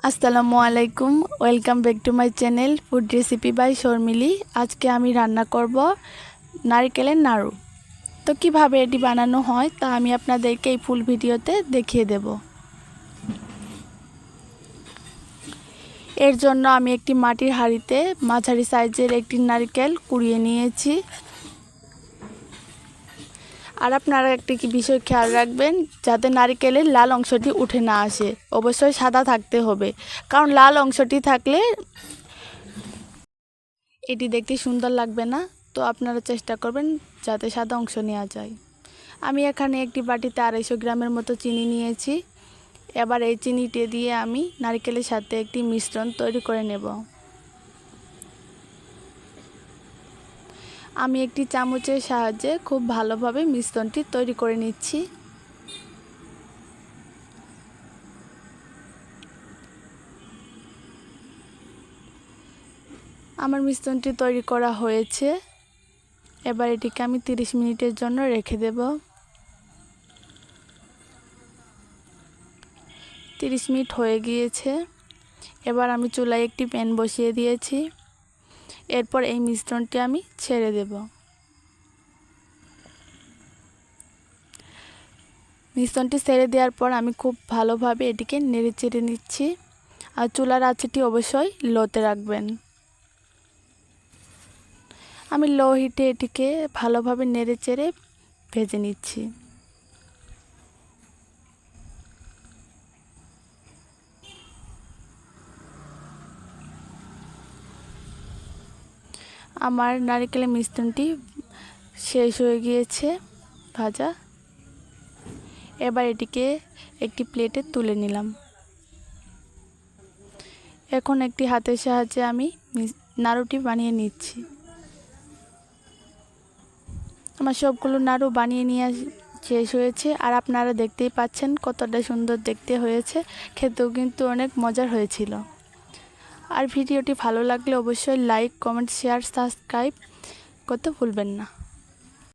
আসসালামু আলাইকুম, welcome back to my channel food recipe by Sharmili. আজকে আমি রান্না করব নারকেলের নাড়ু। তো কিভাবে এটি বানানো হয় তা আমি আপনাদেরকে এই ফুল ভিডিওতে দেখিয়ে দেব। এর জন্য আমি একটি মাটির হাঁড়িতে মাঝারি সাইজের একটি নারকেল কুড়িয়ে নিয়েছি। আর আপনারা একটি বিষয় খেয়াল রাখবেন, যাতে নারকেলের লাল অংশটি উঠে না আসে। অবশ্যই সাদা থাকতে হবে, কারণ লাল অংশটি থাকলে এটি দেখতে সুন্দর লাগবে না। তো আপনারা চেষ্টা করবেন যাতে সাদা অংশ নেওয়া যায়। আমি এখানে একটি বাটিতে 250 গ্রামের মতো চিনি নিয়েছি। এবার এই চিনিটি দিয়ে আমি নারকেলের সাথে একটি মিশ্রণ তৈরি করে নেব। আমি একটি চামচের সাহায্যে খুব ভালোভাবে মিশ্রণটি তৈরি করে নিচ্ছি। আমার মিশ্রণটি তৈরি করা হয়েছে। এবার এটিকে আমি 30 মিনিটের জন্য রেখে দেব। 30 মিনিট হয়ে গিয়েছে। এবার আমি চুলায় একটি প্যান বসিয়ে দিয়েছি। এরপর এই মিশ্রণটি আমি ছেড়ে দেব। মিশ্রণটি ছেড়ে দেওয়ার পর আমি খুব ভালোভাবে এটিকে নেড়ে চেড়ে নিচ্ছি। আর চুলার আঁচটি অবশ্যই লোতে রাখবেন। আমি লো হিটে এটিকে ভালোভাবে নেড়ে চেড়ে ভেজে নিচ্ছি। আমার নারকেলের মিশ্রণটি শেষ হয়ে গিয়েছে ভাজা। এবার এটিকে একটি প্লেটে তুলে নিলাম। এখন একটি হাতের সাহায্যে আমি নাড়ুটি বানিয়ে নিচ্ছি। আমার সবগুলো নাড়ু বানিয়ে নিয়ে শেষ হয়েছে। আর আপনারা দেখতেই পাচ্ছেন কতটা সুন্দর দেখতে হয়েছে। খেতেও কিন্তু অনেক মজার হয়েছিল। আর ভিডিওটি ভালো লাগলে অবশ্যই লাইক, কমেন্ট, শেয়ার, সাবস্ক্রাইব করতে ভুলবেন না।